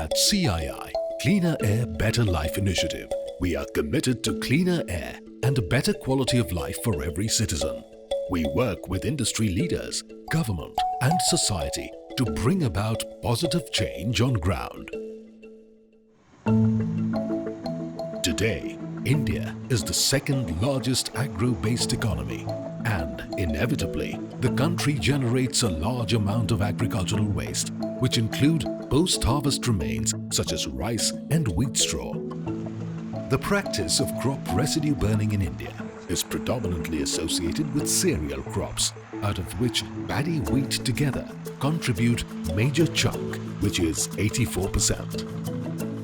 At CII, Cleaner Air Better Life Initiative, we are committed to cleaner air and a better quality of life for every citizen. We work with industry leaders, government and society to bring about positive change on ground. Today, India is the second largest agro-based economy, and inevitably, the country generates a large amount of agricultural waste, which include post-harvest remains such as rice and wheat straw. The practice of crop residue burning in India is predominantly associated with cereal crops, out of which paddy, wheat together contribute major chunk, which is 84%.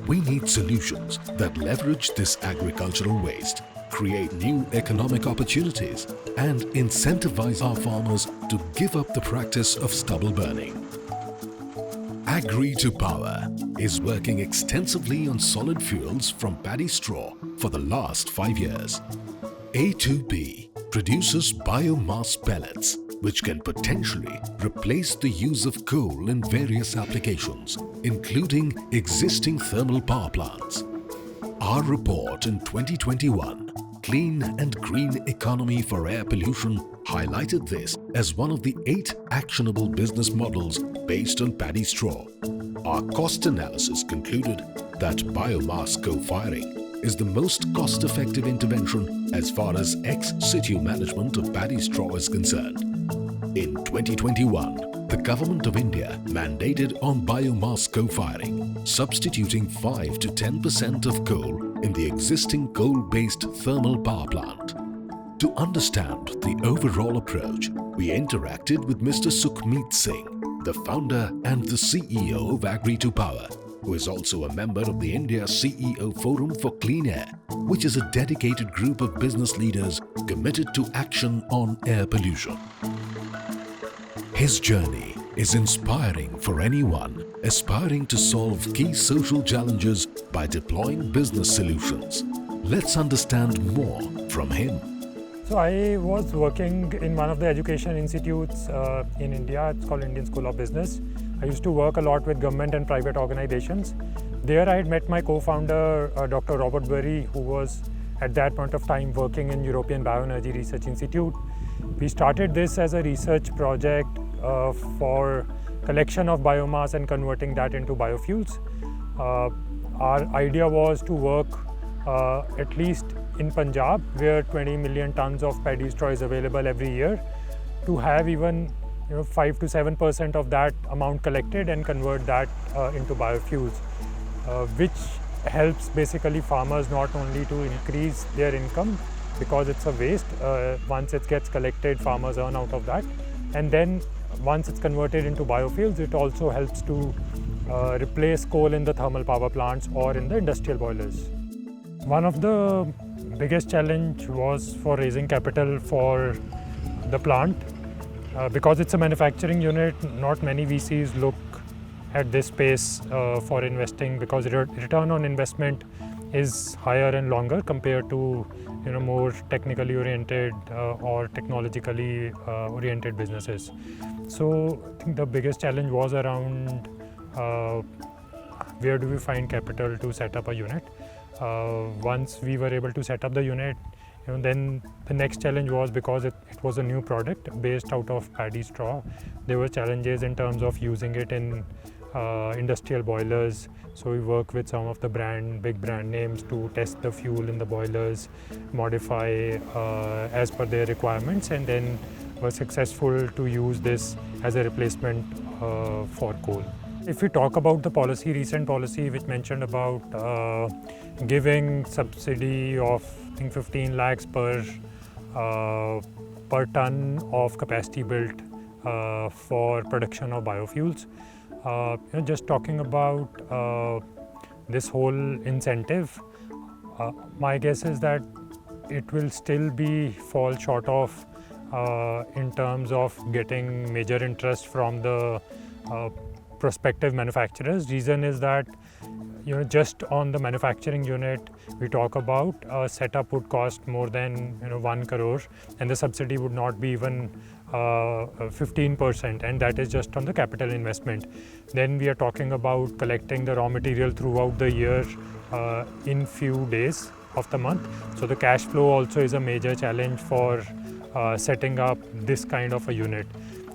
We need solutions that leverage this agricultural waste, create new economic opportunities, and incentivize our farmers to give up the practice of stubble burning. Agri2Power is working extensively on solid fuels from paddy straw for the last 5 years. A2P produces biomass pellets, which can potentially replace the use of coal in various applications, including existing thermal power plants. Our report in 2021, Clean and Green Economy for Air Pollution, highlighted this as one of the 8 actionable business models based on paddy straw. Our cost analysis concluded that biomass co-firing is the most cost-effective intervention as far as ex-situ management of paddy straw is concerned. In 2021, the Government of India mandated on biomass co-firing, substituting 5 to 10% of coal in the existing coal-based thermal power plant. To understand the overall approach, we interacted with Mr Sukhmeet Singh, the founder and the CEO of Agri2Power, who is also a member of the India CEO Forum for Clean Air, which is a dedicated group of business leaders committed to action on air pollution. His journey is inspiring for anyone aspiring to solve key social challenges by deploying business solutions. Let's understand more from him. So I was working in one of the education institutes in India. It's called Indian School of Business. I used to work a lot with government and private organizations. There I had met my co-founder, Dr. Robert Berry, who was at that point of time working in European Bioenergy Research Institute. We started this as a research project for collection of biomass and converting that into biofuels. Our idea was to work at least in Punjab, where 20 million tons of paddy straw is available every year, to have even 5 to 7% of that amount collected and convert that into biofuels, which helps basically farmers not only to increase their income because it's a waste. Once it gets collected, farmers earn out of that, and then once it's converted into biofuels, it also helps to replace coal in the thermal power plants or in the industrial boilers. One of the biggest challenge was for raising capital for the plant. Because it's a manufacturing unit, not many VCs look at this space for investing, because return on investment is higher and longer compared to more technically oriented or technologically oriented businesses. So I think the biggest challenge was around where do we find capital to set up a unit. Once we were able to set up the unit, then the next challenge was, because it was a new product based out of paddy straw, there were challenges in terms of using it in industrial boilers. So we work with some of the big brand names to test the fuel in the boilers, modify as per their requirements, and then were successful to use this as a replacement for coal. If we talk about the policy, recent policy which mentioned about giving subsidy of I think 15 lakhs per ton of capacity built for production of biofuels. Just talking about this whole incentive, my guess is that it will still fall short of in terms of getting major interest from the prospective manufacturers. Reason is that just on the manufacturing unit, we talk about setup would cost more than 1 crore, and the subsidy would not be even 15%, and that is just on the capital investment. Then we are talking about collecting the raw material throughout the year in few days of the month. So the cash flow also is a major challenge for setting up this kind of a unit.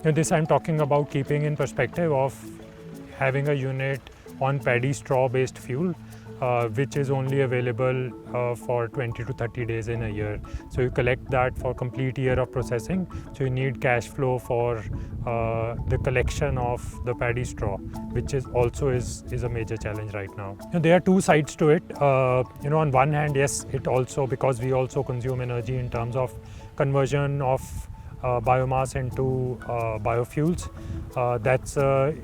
And this I'm talking about keeping in perspective of having a unit on paddy straw based fuel, which is only available for 20 to 30 days in a year. So you collect that for complete year of processing. So you need cash flow for the collection of the paddy straw, which is also is a major challenge right now. There are two sides to it. On one hand, yes, it also, because we also consume energy in terms of conversion of biomass into biofuels. That's a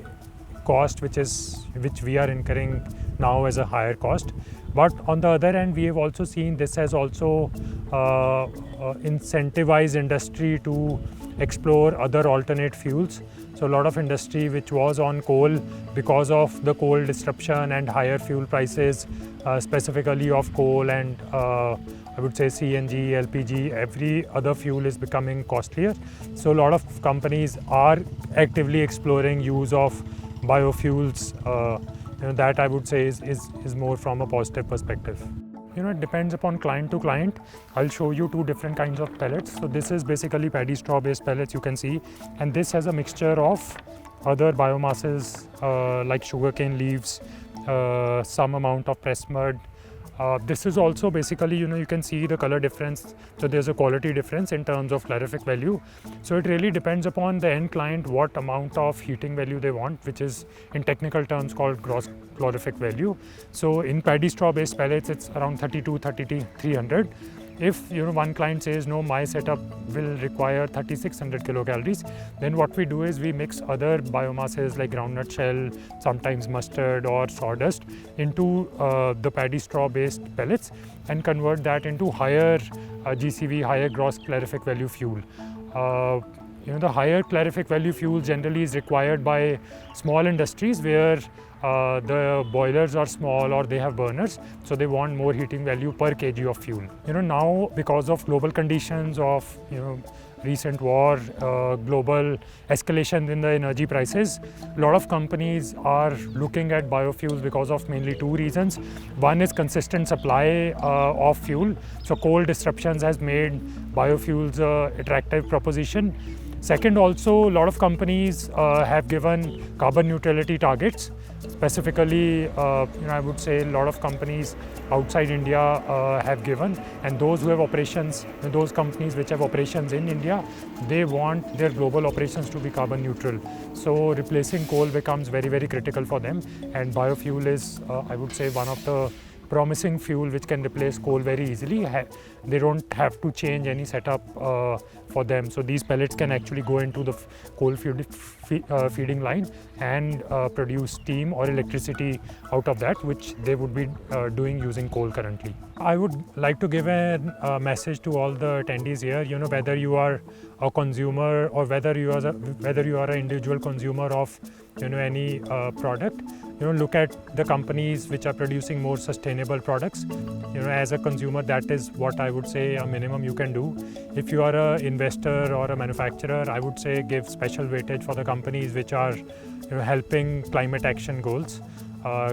cost which we are incurring now as a higher cost. But on the other hand, we have also seen this has also incentivized industry to explore other alternate fuels. So a lot of industry which was on coal, because of the coal disruption and higher fuel prices, specifically of coal and I would say CNG, LPG, every other fuel is becoming costlier. So a lot of companies are actively exploring use of biofuels. That I would say is more from a positive perspective. It depends upon client to client. I'll show you two different kinds of pellets. So this is basically paddy straw based pellets, you can see, and this has a mixture of other biomasses like sugarcane leaves, some amount of pressed mud. This is also basically, you can see the color difference. So there's a quality difference in terms of calorific value. So it really depends upon the end client what amount of heating value they want, which is in technical terms called gross calorific value. So in paddy straw based pellets, it's around 300. If one client says no, my setup will require 3600 kilocalories, then what we do is we mix other biomasses like groundnut shell, sometimes mustard or sawdust into the paddy straw based pellets and convert that into higher GCV, higher gross calorific value fuel. The higher calorific value fuel generally is required by small industries where the boilers are small or they have burners, so they want more heating value per kg of fuel. Now because of global conditions of recent war, global escalation in the energy prices, a lot of companies are looking at biofuels because of mainly two reasons. One is consistent supply of fuel. So coal disruptions has made biofuels an attractive proposition. Second, also a lot of companies have given carbon neutrality targets. Specifically, I would say a lot of companies outside India have given, and those who have operations, those companies which have operations in India, they want their global operations to be carbon neutral. So replacing coal becomes very, very critical for them, and biofuel is, I would say, one of the promising fuel which can replace coal very easily. They don't have to change any setup for them. So these pellets can actually go into the coal feeding line and produce steam or electricity out of that, which they would be doing using coal currently. I would like to give a message to all the attendees here. Whether you are a consumer or whether you are an individual consumer of any product, look at the companies which are producing more sustainable products. As a consumer, that is what I would say a minimum you can do. If you are an investor or a manufacturer, I would say give special weightage for the companies which are helping climate action goals.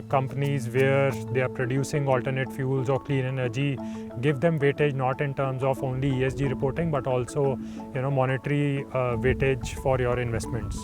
Companies where they are producing alternate fuels or clean energy, give them weightage not in terms of only ESG reporting but also monetary weightage for your investments.